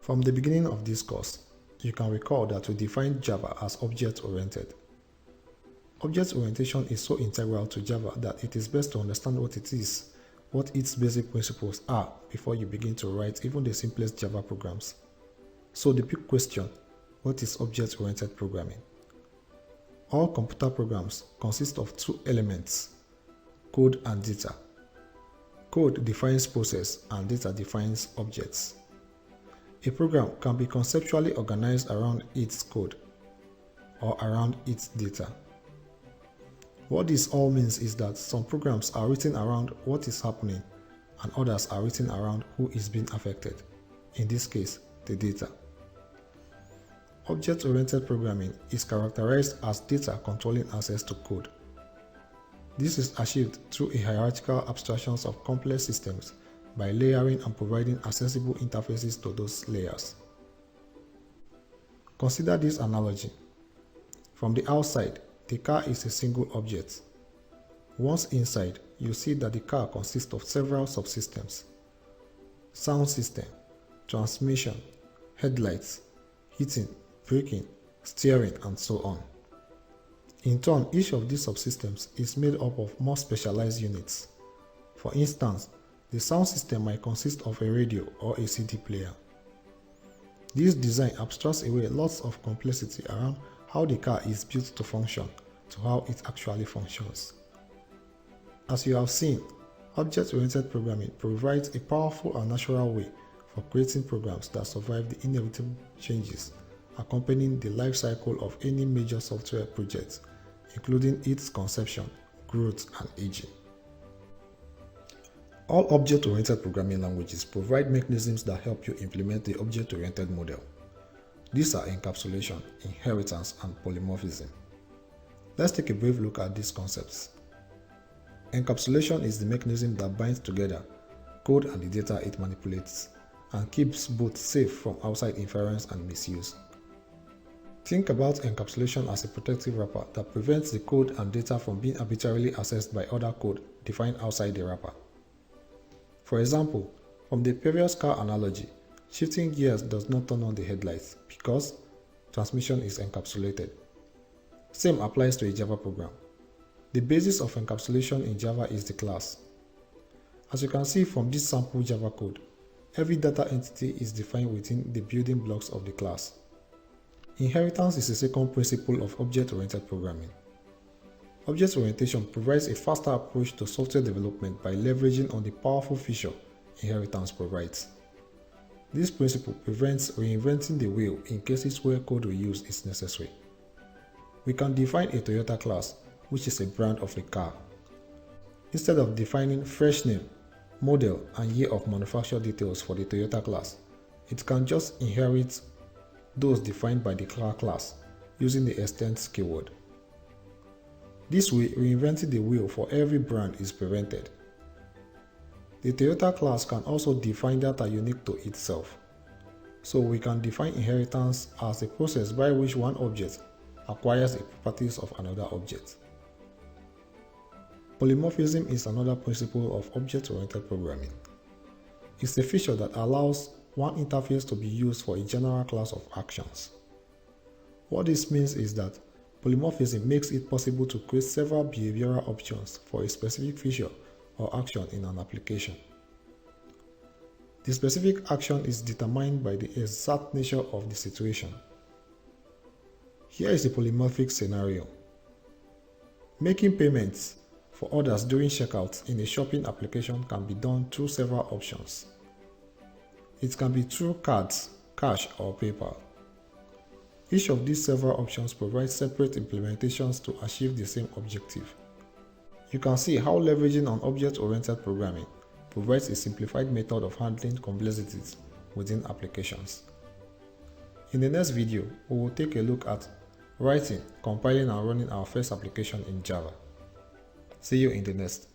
From the beginning of this course, you can recall that we defined Java as object-oriented. Object orientation is so integral to Java that it is best to understand what it is, what its basic principles are before you begin to write even the simplest Java programs. So the big question, what is object-oriented programming? All computer programs consist of two elements, code and data. Code defines process and data defines objects. A program can be conceptually organized around its code or around its data. What this all means is that some programs are written around what is happening and others are written around who is being affected, in this case, the data. Object-oriented programming is characterized as data controlling access to code. This is achieved through a hierarchical abstractions of complex systems by layering and providing accessible interfaces to those layers. Consider this analogy. From the outside, the car is a single object. Once inside, you see that the car consists of several subsystems: sound system, transmission, headlights, heating, braking, steering, and so on. In turn, each of these subsystems is made up of more specialized units. For instance, the sound system might consist of a radio or a CD player. This design abstracts away lots of complexity around how the car is built to function to how it actually functions. As you have seen, object-oriented programming provides a powerful and natural way for creating programs that survive the inevitable changes accompanying the life cycle of any major software project, including its conception, growth, and aging. All object-oriented programming languages provide mechanisms that help you implement the object-oriented model. These are encapsulation, inheritance, and polymorphism. Let's take a brief look at these concepts. Encapsulation is the mechanism that binds together code and the data it manipulates, and keeps both safe from outside inference and misuse. Think about encapsulation as a protective wrapper that prevents the code and data from being arbitrarily accessed by other code defined outside the wrapper. For example, from the previous car analogy, shifting gears does not turn on the headlights because transmission is encapsulated. Same applies to a Java program. The basis of encapsulation in Java is the class. As you can see from this sample Java code, every data entity is defined within the building blocks of the class. Inheritance is a second principle of object-oriented programming. Object orientation provides a faster approach to software development by leveraging on the powerful feature inheritance provides. This principle prevents reinventing the wheel in cases where code reuse is necessary. We can define a Toyota class, which is a brand of a car. Instead of defining fresh name, model, and year of manufacture details for the Toyota class, it can just inherit those defined by the car class using the extends keyword. This way, reinventing the wheel for every brand is prevented. The Toyota class can also define data unique to itself. So we can define inheritance as a process by which one object acquires the properties of another object. Polymorphism is another principle of object-oriented programming. It's a feature that allows one interface to be used for a general class of actions. What this means is that polymorphism makes it possible to create several behavioral options for a specific feature or action in an application. The specific action is determined by the exact nature of the situation. Here is a polymorphic scenario. Making payments for orders during checkout in a shopping application can be done through several options. It can be through cards, cash, or PayPal. Each of these several options provides separate implementations to achieve the same objective. You can see how leveraging on object-oriented programming provides a simplified method of handling complexities within applications. In the next video, we will take a look at writing, compiling, and running our first application in Java. See you in the next.